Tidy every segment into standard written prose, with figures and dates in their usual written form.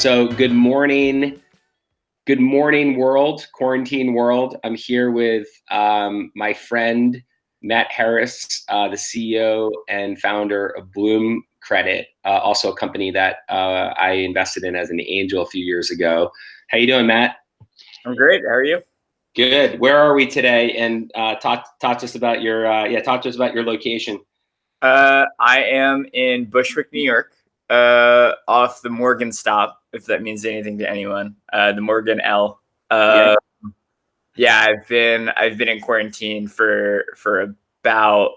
So good morning, world, quarantine world. I'm here with my friend Matt Harris, the CEO and founder of Bloom Credit, also a company that I invested in as an angel a few years ago. How you doing, Matt? I'm great. How are you? Good. Where are we today? And talk to us about your location. I am in Bushwick, New York, off the Morgan stop, if that means anything to anyone. The Morgan L. Yeah. Yeah, I've been in quarantine for about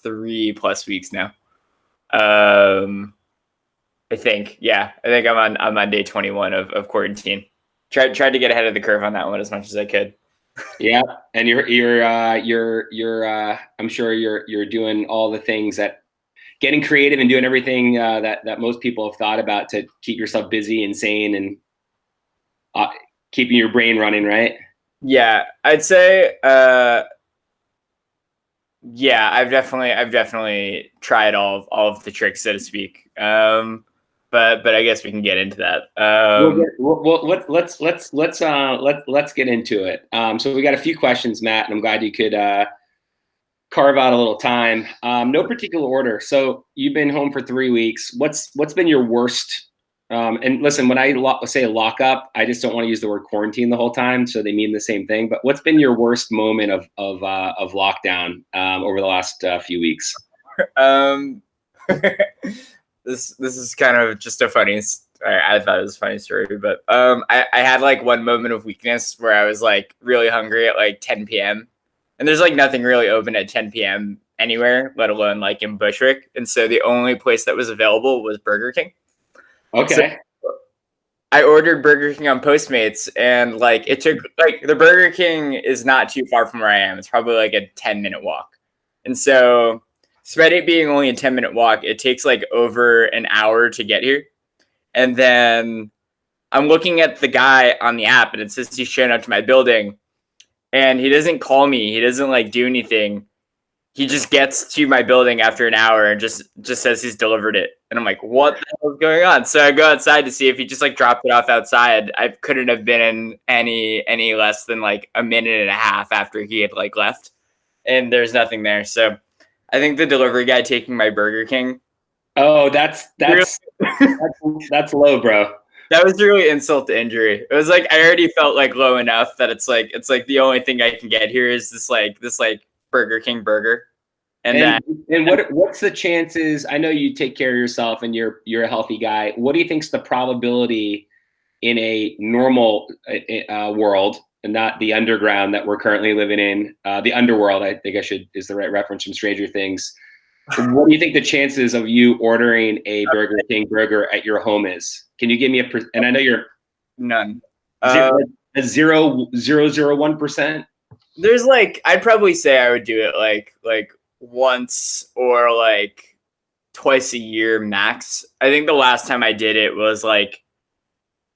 3+ weeks now. I think I'm on day 21 of quarantine. Tried to get ahead of the curve on that one as much as I could. Yeah, and I'm sure you're doing all the things that getting creative and doing everything that most people have thought about to keep yourself busy and sane and keeping your brain running, right? Yeah, I'd say yeah, I've definitely tried all of the tricks, so to speak. But I guess we can get into that. Let's get into it. So we got a few questions, Matt, and I'm glad you could carve out a little time. No particular order. So you've been home for 3 weeks. What's been your worst? And listen, when I say lock up, I just don't want to use the word quarantine the whole time, so they mean the same thing. But what's been your worst moment of lockdown over the last few weeks? This is kind of just a funny. I thought it was a funny story, but I had like one moment of weakness where I was like really hungry at like 10 p.m. and there's like nothing really open at 10 p.m. anywhere, let alone like in Bushwick, and so the only place that was available was Burger King. Okay. So I ordered Burger King on Postmates, and like it took like the Burger King is not too far from where I am. It's probably like a 10-minute walk, and so despite it being only a 10-minute walk, it takes like over an hour to get here. And then I'm looking at the guy on the app, and it says he's showing up to my building, and he doesn't call me. He doesn't like do anything. He just gets to my building after an hour and just says he's delivered it. And I'm like, what the hell is going on? So I go outside to see if he just like dropped it off outside. I couldn't have been in any less than like a minute and a half after he had like left, and there's nothing there. So I think the delivery guy taking my Burger King. Oh, that's low, bro. That was really insult to injury. It was like I already felt like low enough that it's like the only thing I can get here is this Burger King burger. And what's the chances? I know you take care of yourself and you're a healthy guy. What do you think's the probability in a normal world, and not the underground that we're currently living in, the underworld, I think is the right reference from Stranger Things. What do you think the chances of you ordering a Burger King burger at your home is? Can you give me and I know you're none. 0.001%. There's like, I'd probably say I would do it like once or like twice a year max. I think the last time I did it was like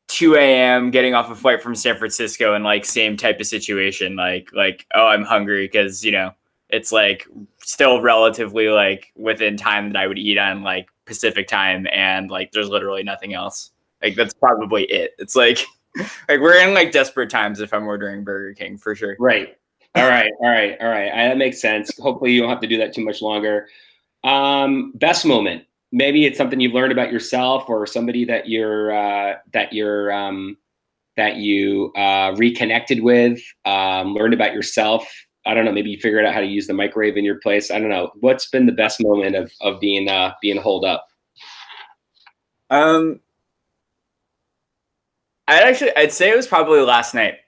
2 a.m. getting off a flight from San Francisco, and like same type of situation. Like, oh, I'm hungry because, you know, it's like still relatively like within time that I would eat on like Pacific time, and like there's literally nothing else. Like that's probably it. It's like we're in like desperate times if I'm ordering Burger King for sure. Right. All right. That makes sense. Hopefully you don't have to do that too much longer. Best moment. Maybe it's something you've learned about yourself, or somebody that you reconnected with, learned about yourself. I don't know. Maybe you figured out how to use the microwave in your place. I don't know. What's been the best moment of being holed up? I'd say it was probably last night.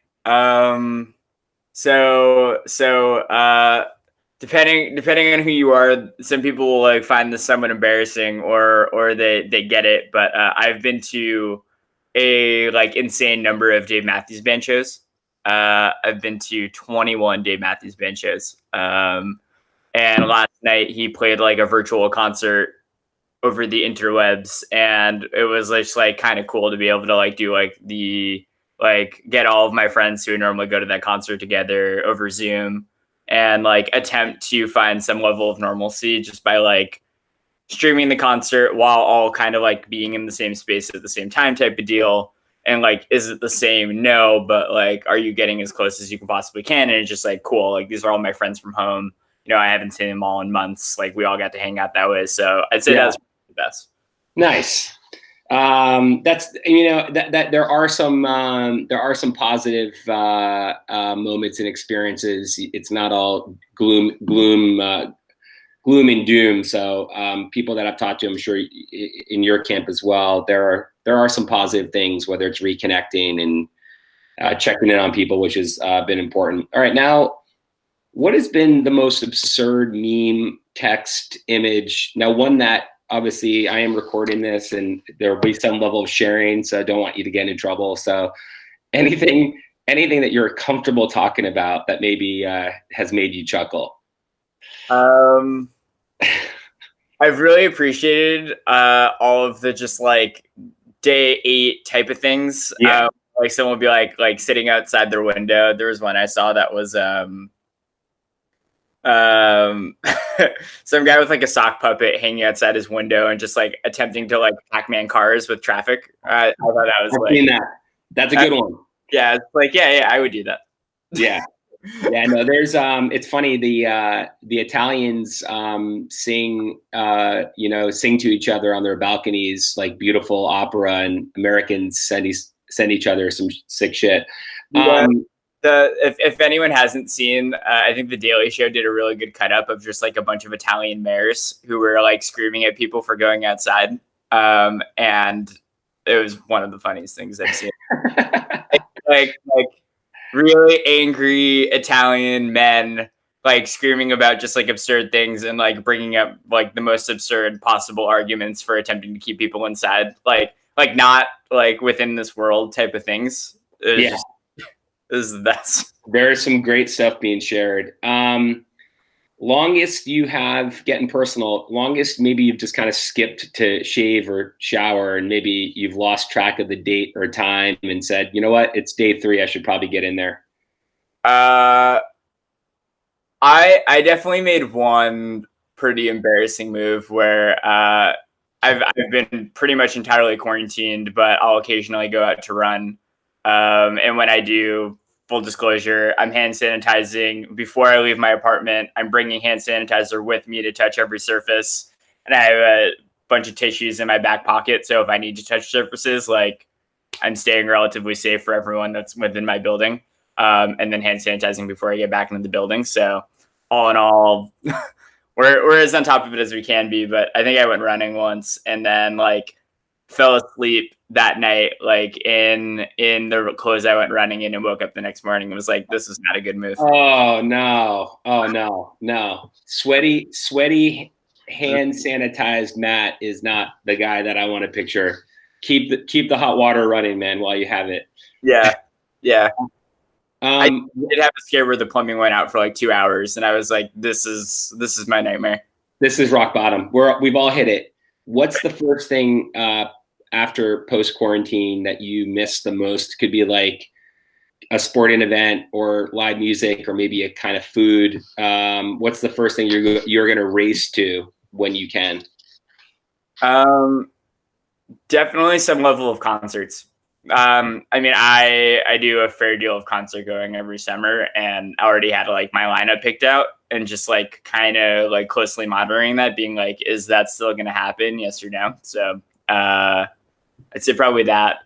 Depending on who you are, some people will like find this somewhat embarrassing, or they get it. But I've been to a like insane number of Dave Matthews Band shows. I've been to 21 Dave Matthews Band shows. And last night he played like a virtual concert over the interwebs, and it was just like kind of cool to be able to like do like the get all of my friends who normally go to that concert together over Zoom, and like attempt to find some level of normalcy just by like streaming the concert while all kind of like being in the same space at the same time type of deal. And like, is it the same? No, but like, are you getting as close as you can possibly can? And it's just like, cool. Like, these are all my friends from home. You know, I haven't seen them all in months. Like, we all got to hang out that way. So I'd say that's the best. Nice. That's, you know, that there are some positive moments and experiences. It's not all gloom and doom. So people that I've talked to, I'm sure in your camp as well, there are some positive things, whether it's reconnecting and checking in on people, which has been important. All right, now, what has been the most absurd meme, text, image? Now, one that obviously I am recording this and there will be some level of sharing, so I don't want you to get in trouble. So anything that you're comfortable talking about that maybe has made you chuckle? I've really appreciated all of the just like day 8 type of things. Yeah. Like someone would be like sitting outside their window. There was one I saw that was some guy with like a sock puppet hanging outside his window and just like attempting to like Pac-Man cars with traffic. I thought that was I've seen that. That's a good one. Yeah, it's like yeah, I would do that. Yeah. Yeah, no, there's it's funny, the Italians sing sing to each other on their balconies like beautiful opera, and Americans send each other some sick shit. If anyone hasn't seen, I think the Daily Show did a really good cut up of just like a bunch of Italian mayors who were like screaming at people for going outside, and it was one of the funniest things I've seen. like really angry Italian men like screaming about just like absurd things and like bringing up like the most absurd possible arguments for attempting to keep people inside, like not like within this world type of things. It was the best. There's some great stuff being shared. Longest you have, getting personal, longest maybe you've just kind of skipped to shave or shower and maybe you've lost track of the date or time and said, you know what, it's day 3, I should probably get in there. I definitely made one pretty embarrassing move where I've been pretty much entirely quarantined, but I'll occasionally go out to run. And when I do, full disclosure, I'm hand sanitizing before I leave my apartment. I'm bringing hand sanitizer with me to touch every surface. And I have a bunch of tissues in my back pocket. So if I need to touch surfaces, like I'm staying relatively safe for everyone that's within my building. And then hand sanitizing before I get back into the building. So all in all, we're as on top of it as we can be. But I think I went running once and then like fell asleep that night, like in the clothes I went running in, and woke up the next morning and was like, this is not a good move. Oh no. Sweaty hand sanitized Matt is not the guy that I want to picture. Keep the hot water running, man, while you have it. Yeah. I did have a scare where the plumbing went out for like 2 hours, and I was like, this is my nightmare. This is rock bottom. We've all hit it. What's the first thing after post-quarantine that you miss the most? Could be like a sporting event or live music or maybe a kind of food. What's the first thing you're going to race to when you can? Definitely some level of concerts. I mean, I do a fair deal of concert going every summer, and I already had like my lineup picked out and just like kind of like closely monitoring that, being like, is that still going to happen? Yes or no? So I'd say probably that.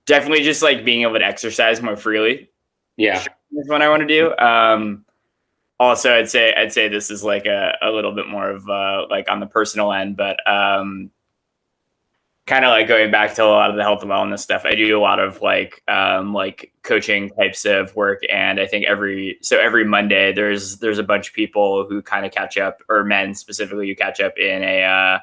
Definitely just like being able to exercise more freely. Yeah, is what I want to do. Also, I'd say this is like a little bit more of like on the personal end, but kind of like going back to a lot of the health and wellness stuff. I do a lot of like coaching types of work, and I think every Monday there's a bunch of people who kind of catch up, or men specifically who catch up in a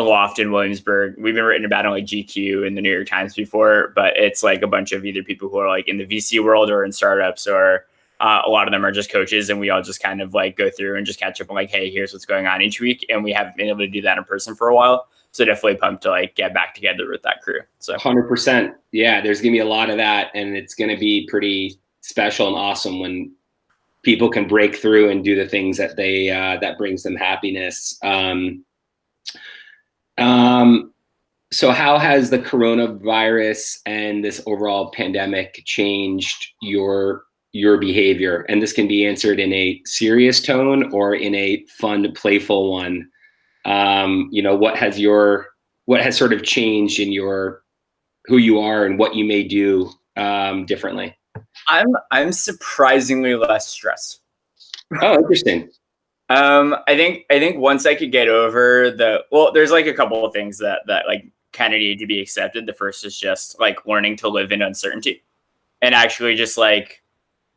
loft in Williamsburg. We've been written about on like GQ and the New York Times before, but it's like a bunch of either people who are like in the VC world or in startups, or a lot of them are just coaches, and we all just kind of like go through and just catch up on like, hey, here's what's going on each week. And we haven't been able to do that in person for a while. So definitely pumped to like get back together with that crew. So 100%. Yeah, there's gonna be a lot of that, and it's gonna be pretty special and awesome when people can break through and do the things that they that brings them happiness. So how has the coronavirus and this overall pandemic changed your behavior? And this can be answered in a serious tone or in a fun, playful one. What has sort of changed in your who you are and what you may do differently? I'm surprisingly less stressed. Oh, interesting. I think once I could get over there's like a couple of things that like kind of need to be accepted. The first is just like learning to live in uncertainty and actually just like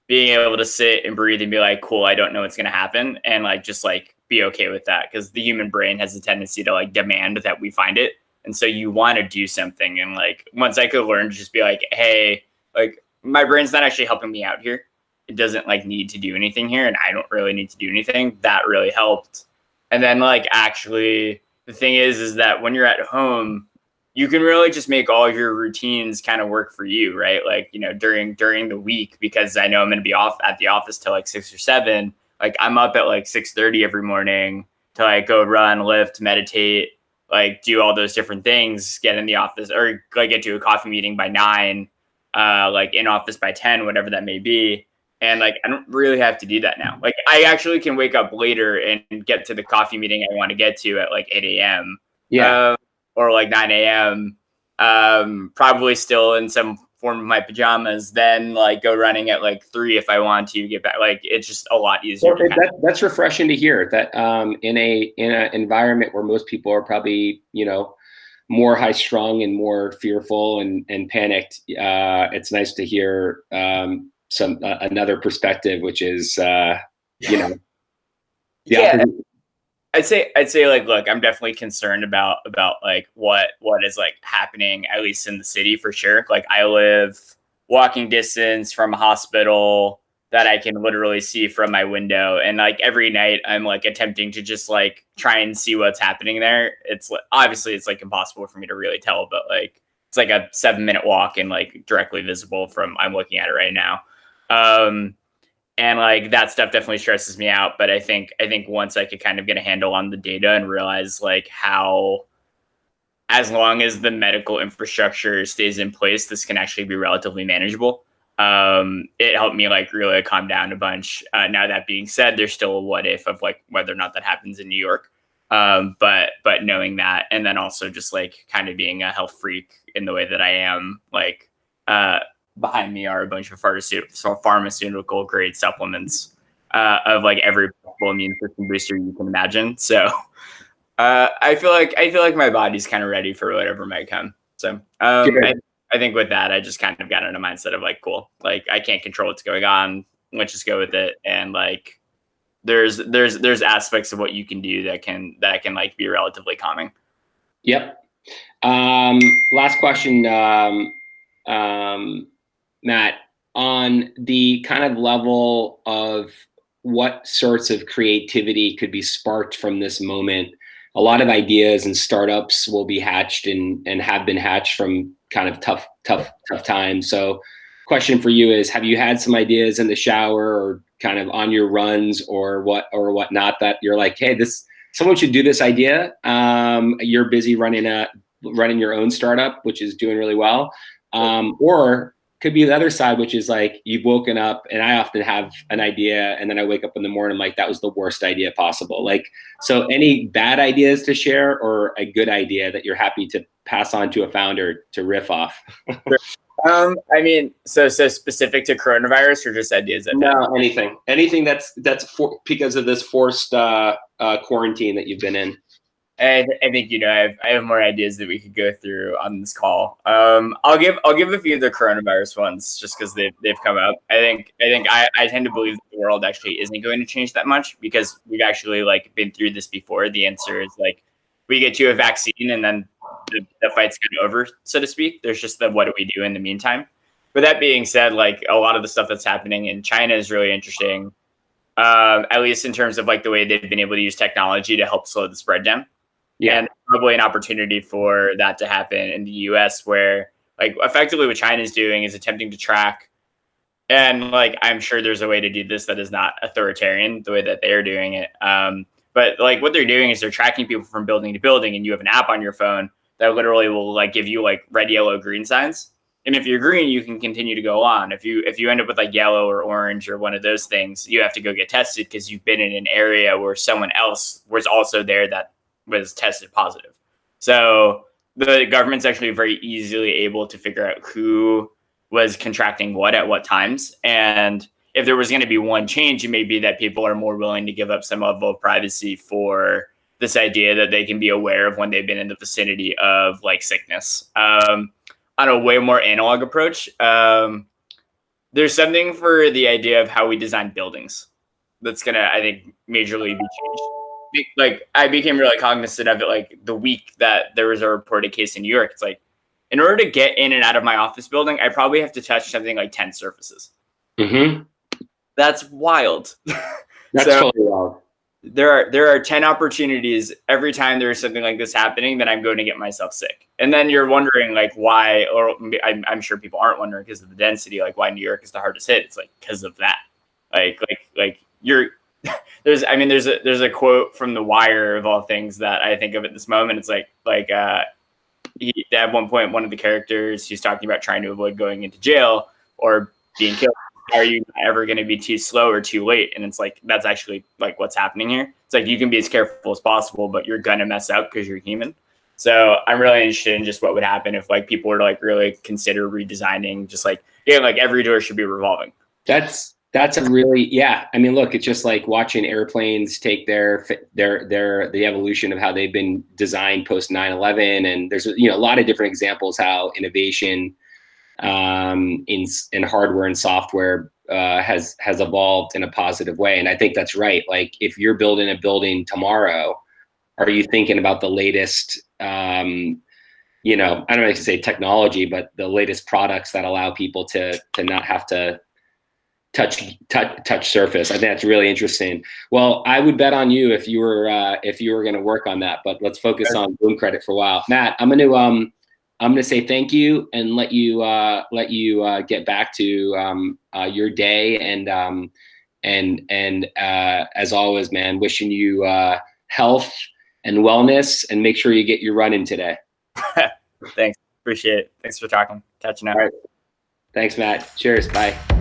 being able to sit and breathe and be like, cool, I don't know what's going to happen. And like, just like be okay with that. Cause the human brain has a tendency to like demand that we find it. And so you want to do something. And like, once I could learn to just be like, hey, like my brain's not actually helping me out here. It doesn't like need to do anything here. And I don't really need to do anything. That really helped. And then like, actually the thing is that when you're at home, you can really just make all of your routines kind of work for you, right? Like, during the week, because I know I'm going to be off at the office till like 6 or 7. Like I'm up at like 6:30 every morning to like go run, lift, meditate, like do all those different things, get in the office or like get to a coffee meeting by 9, like in office by 10, whatever that may be. And like, I don't really have to do that now. Like I actually can wake up later and get to the coffee meeting I want to get to at like 8 a.m. Yeah. Or like 9 a.m. Probably still in some form of my pajamas, then like go running at like 3 if I want to get back. Like it's just a lot easier. That's refreshing to hear that in a environment where most people are probably, more high strung and more fearful and panicked. It's nice to hear another perspective, which is, yeah. I'd say like, look, I'm definitely concerned about like what is like happening, at least in the city for sure. Like I live walking distance from a hospital that I can literally see from my window. And like every night I'm like attempting to just like try and see what's happening there. It's obviously it's like impossible for me to really tell, but like it's like a 7-minute walk and like directly visible from I'm looking at it right now. And like that stuff definitely stresses me out. But I think once I could kind of get a handle on the data and realize like how, as long as the medical infrastructure stays in place, this can actually be relatively manageable. It helped me like really calm down a bunch. Now that being said, there's still a what if of like whether or not that happens in New York. But knowing that, and then also just like kind of being a health freak in the way that I am, like, behind me are a bunch of pharmaceutical grade supplements of like every possible immune system booster you can imagine. So I feel like my body's kind of ready for whatever might come. So I think with that, I just kind of got in a mindset of like, cool, like I can't control what's going on. Let's just go with it. And like, there's aspects of what you can do that can like be relatively calming. Yep. Last question, Matt, on the kind of level of what sorts of creativity could be sparked from this moment. A lot of ideas and startups will be hatched and have been hatched from kind of tough times. So question for you is, have you had some ideas in the shower or kind of on your runs or whatnot that you're like, hey, someone should do this idea? You're busy running your own startup, which is doing really well. Or could be the other side, which is like you've woken up, and I often have an idea and then I wake up in the morning like that was the worst idea possible. Like, so any bad ideas to share or a good idea that you're happy to pass on to a founder to riff off? I mean, so specific to coronavirus or just ideas? No, anything that's because of this forced quarantine that you've been in. I think I have more ideas that we could go through on this call. I'll give a few of the coronavirus ones just because they've come up. I think I tend to believe that the world actually isn't going to change that much because we've actually like been through this before. The answer is like we get to a vaccine and then the fight's kind of over, so to speak. There's just the what do we do in the meantime. But that being said, like a lot of the stuff that's happening in China is really interesting, at least in terms of like the way they've been able to use technology to help slow the spread down. Yeah, and probably an opportunity for that to happen in the U.S. where, like, effectively what China is doing is attempting to track And like, I'm sure there's a way to do this that is not authoritarian the way that they're doing it. But like what they're doing is they're tracking people from building to building, and you have an app on your phone that literally will like give you like red, yellow, green signs. And if you're green, you can continue to go on. If you end up with like yellow or orange or one of those things, you have to go get tested because you've been in an area where someone else was also there that was tested positive. So the government's actually very easily able to figure out who was contracting what at what times. And if there was going to be one change, it may be that people are more willing to give up some level of privacy for this idea that they can be aware of when they've been in the vicinity of like sickness. On a way more analog approach, there's something for the idea of how we design buildings that's going to, I think, majorly be changed. Like I became really cognizant of it like the week that there was a reported case in New York. It's like, in order to get in and out of my office building, I probably have to touch something like 10 surfaces. Mm-hmm. That's wild. That's totally wild. There are 10 opportunities every time there's something like this happening that I'm going to get myself sick. And then you're wondering like why, or I'm sure people aren't wondering because of the density, like why New York is the hardest hit. It's like because of that. Like you're there's a quote from The Wire of all things that I think of at this moment. It's at one point, one of the characters, he's talking about trying to avoid going into jail or being killed. Are you ever going to be too slow or too late? And it's like, that's actually like what's happening here. It's like, you can be as careful as possible, but you're going to mess up because you're human. So I'm really interested in just what would happen if like people were to like really consider redesigning, just like, yeah, like every door should be revolving. That's a really, yeah. I mean, look, it's just like watching airplanes take the evolution of how they've been designed post 9/11. And there's, a lot of different examples how innovation in hardware and software has evolved in a positive way. And I think that's right. Like if you're building a building tomorrow, are you thinking about the latest, I don't know if to say technology, but the latest products that allow people to not have to touch surface? I think that's really interesting. Well, I would bet on you if you were going to work on that. But let's focus on Bloom Credit for a while. Matt, I'm going to say thank you and let you get back to your day, and as always, man, wishing you health and wellness, and make sure you get your run in today. Thanks, appreciate it. Thanks for catching up. All right. Thanks, Matt. Cheers. Bye.